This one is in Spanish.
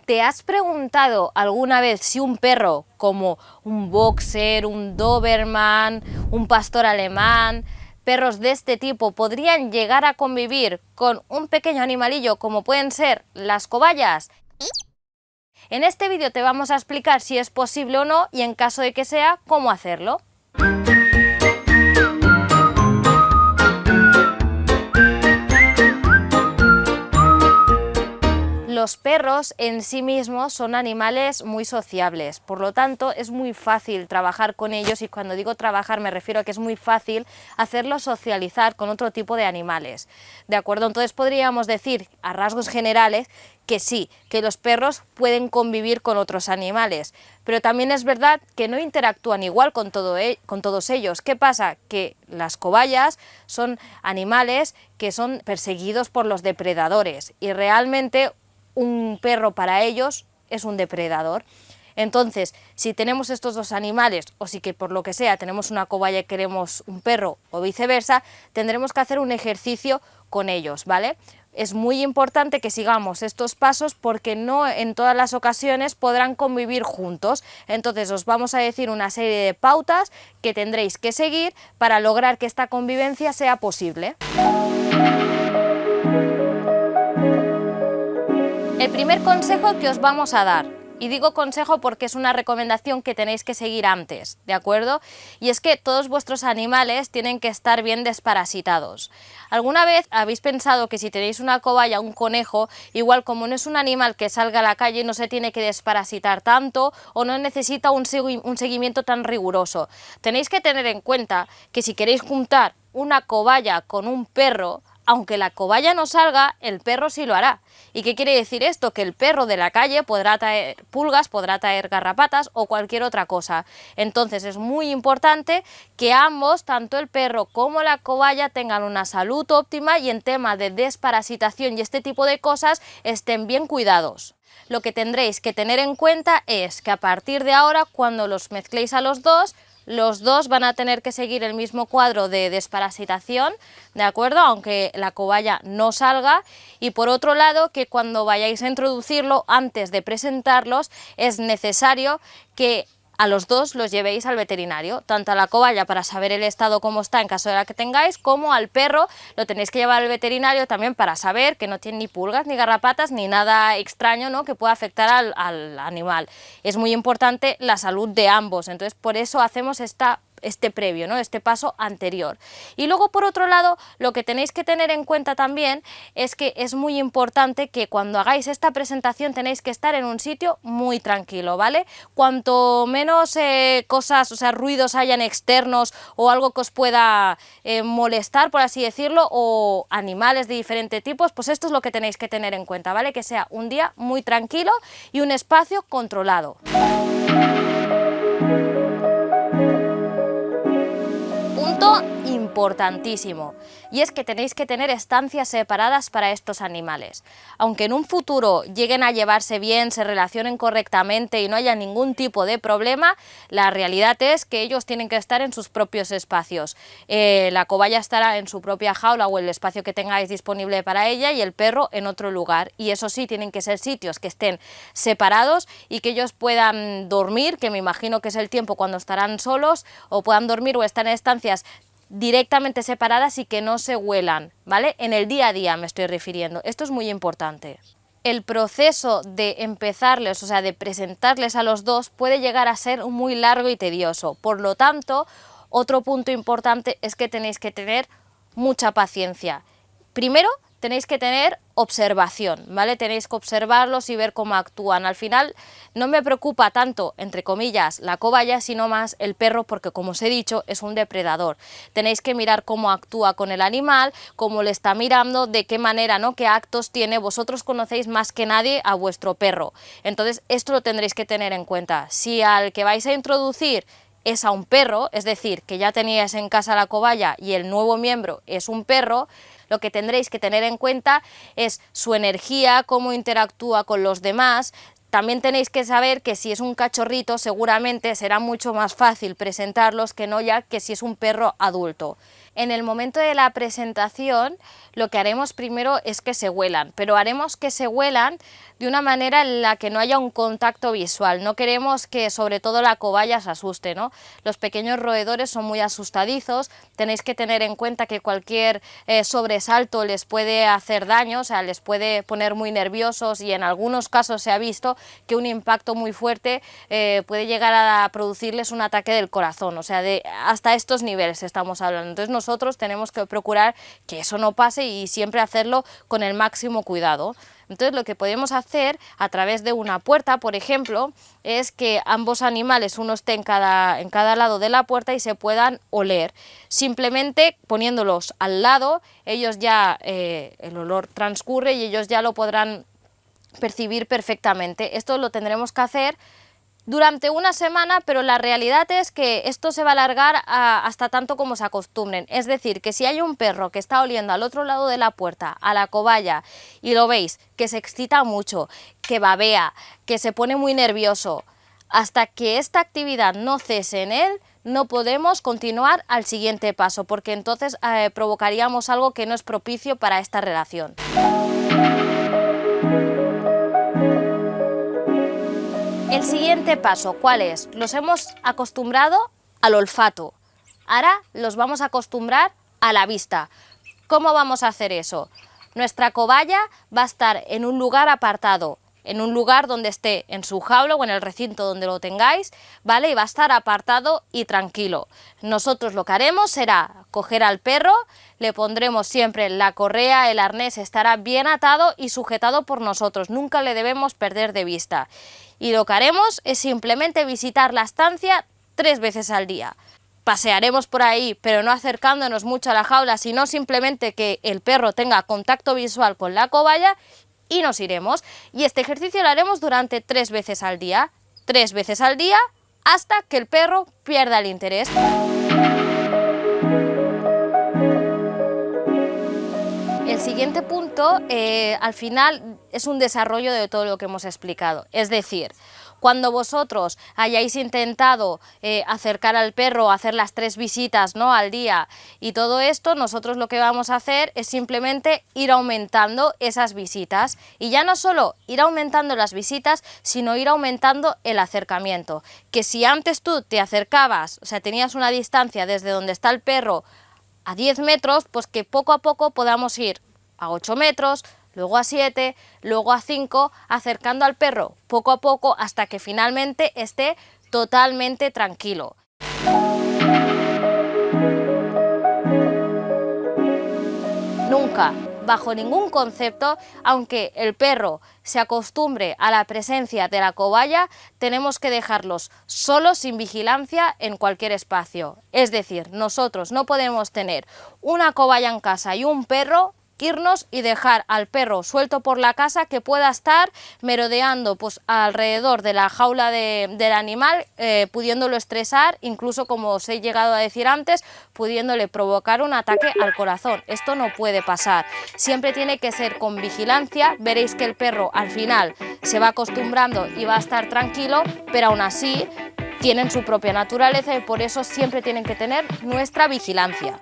¿Te has preguntado alguna vez si un perro como un boxer, un doberman, un pastor alemán, perros de este tipo podrían llegar a convivir con un pequeño animalillo como pueden ser las cobayas? En este vídeo te vamos a explicar si es posible o no y en caso de que sea, cómo hacerlo. Los perros en sí mismos son animales muy sociables, por lo tanto es muy fácil trabajar con ellos, y cuando digo trabajar me refiero a que es muy fácil hacerlos socializar con otro tipo de animales, ¿de acuerdo? Entonces podríamos decir a rasgos generales que sí, que los perros pueden convivir con otros animales, pero también es verdad que no interactúan igual con todos ellos. ¿Qué pasa? Que las cobayas son animales que son perseguidos por los depredadores y realmente un perro para ellos es un depredador. Entonces, si tenemos estos dos animales, o si que por lo que sea tenemos una cobaya y queremos un perro, o viceversa, tendremos que hacer un ejercicio con ellos, ¿vale? Es muy importante que sigamos estos pasos porque no en todas las ocasiones podrán convivir juntos. Entonces os vamos a decir una serie de pautas que tendréis que seguir para lograr que esta convivencia sea posible. El primer consejo que os vamos a dar, y digo consejo porque es una recomendación que tenéis que seguir antes, ¿de acuerdo? Y es que todos vuestros animales tienen que estar bien desparasitados. ¿Alguna vez habéis pensado que si tenéis una cobaya o un conejo, igual como no es un animal que salga a la calle, no se tiene que desparasitar tanto o no necesita un seguimiento tan riguroso? Tenéis que tener en cuenta que si queréis juntar una cobaya con un perro, aunque la cobaya no salga, el perro sí lo hará. ¿Y qué quiere decir esto? Que el perro de la calle podrá traer pulgas, podrá traer garrapatas o cualquier otra cosa. Entonces es muy importante que ambos, tanto el perro como la cobaya, tengan una salud óptima y en tema de desparasitación y este tipo de cosas estén bien cuidados. Lo que tendréis que tener en cuenta es que a partir de ahora, cuando los mezcléis a los dos van a tener que seguir el mismo cuadro de desparasitación, ¿de acuerdo? Aunque la cobaya no salga. Y por otro lado, que cuando vayáis a introducirlo, antes de presentarlos, es necesario que a los dos los llevéis al veterinario, tanto a la cobaya para saber el estado como está en caso de la que tengáis, como al perro lo tenéis que llevar al veterinario también para saber que no tiene ni pulgas, ni garrapatas, ni nada extraño, ¿no?, que pueda afectar al animal. Es muy importante la salud de ambos, entonces por eso hacemos este previo, ¿no?, este paso anterior. Y luego, por otro lado, lo que tenéis que tener en cuenta también es que es muy importante que cuando hagáis esta presentación tenéis que estar en un sitio muy tranquilo, ¿vale? Cuanto menos cosas, o sea, ruidos hayan externos o algo que os pueda molestar, por así decirlo, o animales de diferentes tipos, pues esto es lo que tenéis que tener en cuenta, ¿vale? Que sea un día muy tranquilo y un espacio controlado. Punto importantísimo, y es que tenéis que tener estancias separadas para estos animales. Aunque en un futuro lleguen a llevarse bien, se relacionen correctamente y no haya ningún tipo de problema, la realidad es que ellos tienen que estar en sus propios espacios. La cobaya estará en su propia jaula o el espacio que tengáis disponible para ella, y el perro en otro lugar, y eso sí, tienen que ser sitios que estén separados y que ellos puedan dormir, que me imagino que es el tiempo cuando estarán solos, o puedan dormir o estar en estancias directamente separadas y que no se huelan, ¿vale? En el día a día me estoy refiriendo, esto es muy importante. El proceso de empezarles, o sea, de presentarles a los dos, puede llegar a ser muy largo y tedioso. Por lo tanto, otro punto importante es que tenéis que tener mucha paciencia. Primero, tenéis que tener observación, ¿vale? Tenéis que observarlos y ver cómo actúan. Al final no me preocupa tanto, entre comillas, la cobaya, sino más el perro, porque como os he dicho, es un depredador. Tenéis que mirar cómo actúa con el animal, cómo le está mirando, de qué manera, ¿no?, qué actos tiene. Vosotros conocéis más que nadie a vuestro perro. Entonces esto lo tendréis que tener en cuenta. Si al que vais a introducir es a un perro, es decir, que ya teníais en casa la cobaya y el nuevo miembro es un perro, lo que tendréis que tener en cuenta es su energía, cómo interactúa con los demás. También tenéis que saber que si es un cachorrito seguramente será mucho más fácil presentarlos que no ya que si es un perro adulto. En el momento de la presentación, lo que haremos primero es que se huelan, pero haremos que se huelan de una manera en la que no haya un contacto visual. No queremos que sobre todo la cobaya se asuste, ¿no? Los pequeños roedores son muy asustadizos, tenéis que tener en cuenta que cualquier sobresalto les puede hacer daño, o sea, les puede poner muy nerviosos, y en algunos casos se ha visto que un impacto muy fuerte puede llegar a producirles un ataque del corazón, o sea, hasta estos niveles estamos hablando. Entonces nosotros tenemos que procurar que eso no pase y siempre hacerlo con el máximo cuidado. Entonces lo que podemos hacer a través de una puerta, por ejemplo, es que ambos animales, uno esté en cada lado de la puerta y se puedan oler. Simplemente poniéndolos al lado, ellos ya, el olor transcurre y ellos ya lo podrán percibir perfectamente. Esto lo tendremos que hacer durante una semana, pero la realidad es que esto se va a alargar hasta tanto como se acostumbren. Es decir, que si hay un perro que está oliendo al otro lado de la puerta, a la cobaya, y lo veis, que se excita mucho, que babea, que se pone muy nervioso, hasta que esta actividad no cese en él, no podemos continuar al siguiente paso, porque entonces provocaríamos algo que no es propicio para esta relación. El siguiente paso, ¿cuál es? Los hemos acostumbrado al olfato, ahora los vamos a acostumbrar a la vista. ¿Cómo vamos a hacer eso? Nuestra cobaya va a estar en un lugar apartado, en un lugar donde esté en su jaula o en el recinto donde lo tengáis, ¿vale? Y va a estar apartado y tranquilo. Nosotros lo que haremos será coger al perro, le pondremos siempre la correa, el arnés estará bien atado y sujetado por nosotros, nunca le debemos perder de vista. Y lo que haremos es simplemente visitar la estancia 3 veces al día. Pasearemos por ahí, pero no acercándonos mucho a la jaula, sino simplemente que el perro tenga contacto visual con la cobaya, y nos iremos. Y este ejercicio lo haremos durante 3 veces al día. 3 veces al día hasta que el perro pierda el interés. El siguiente punto, al final, es un desarrollo de todo lo que hemos explicado. Es decir, cuando vosotros hayáis intentado acercar al perro, hacer las 3 visitas, ¿no?, al día y todo esto, nosotros lo que vamos a hacer es simplemente ir aumentando esas visitas. Y ya no solo ir aumentando las visitas, sino ir aumentando el acercamiento. Que si antes tú te acercabas, o sea, tenías una distancia desde donde está el perro a 10 metros, pues que poco a poco podamos ir a 8 metros, luego a 7, luego a 5, acercando al perro poco a poco hasta que finalmente esté totalmente tranquilo. Nunca, bajo ningún concepto, aunque el perro se acostumbre a la presencia de la cobaya, tenemos que dejarlos solos, sin vigilancia, en cualquier espacio. Es decir, nosotros no podemos tener una cobaya en casa y un perro, irnos y dejar al perro suelto por la casa, que pueda estar merodeando pues alrededor de la jaula del animal, pudiéndolo estresar, incluso, como os he llegado a decir antes, pudiéndole provocar un ataque al corazón. Esto no puede pasar, siempre tiene que ser con vigilancia. Veréis que el perro al final se va acostumbrando y va a estar tranquilo, pero aún así tienen su propia naturaleza y por eso siempre tienen que tener nuestra vigilancia.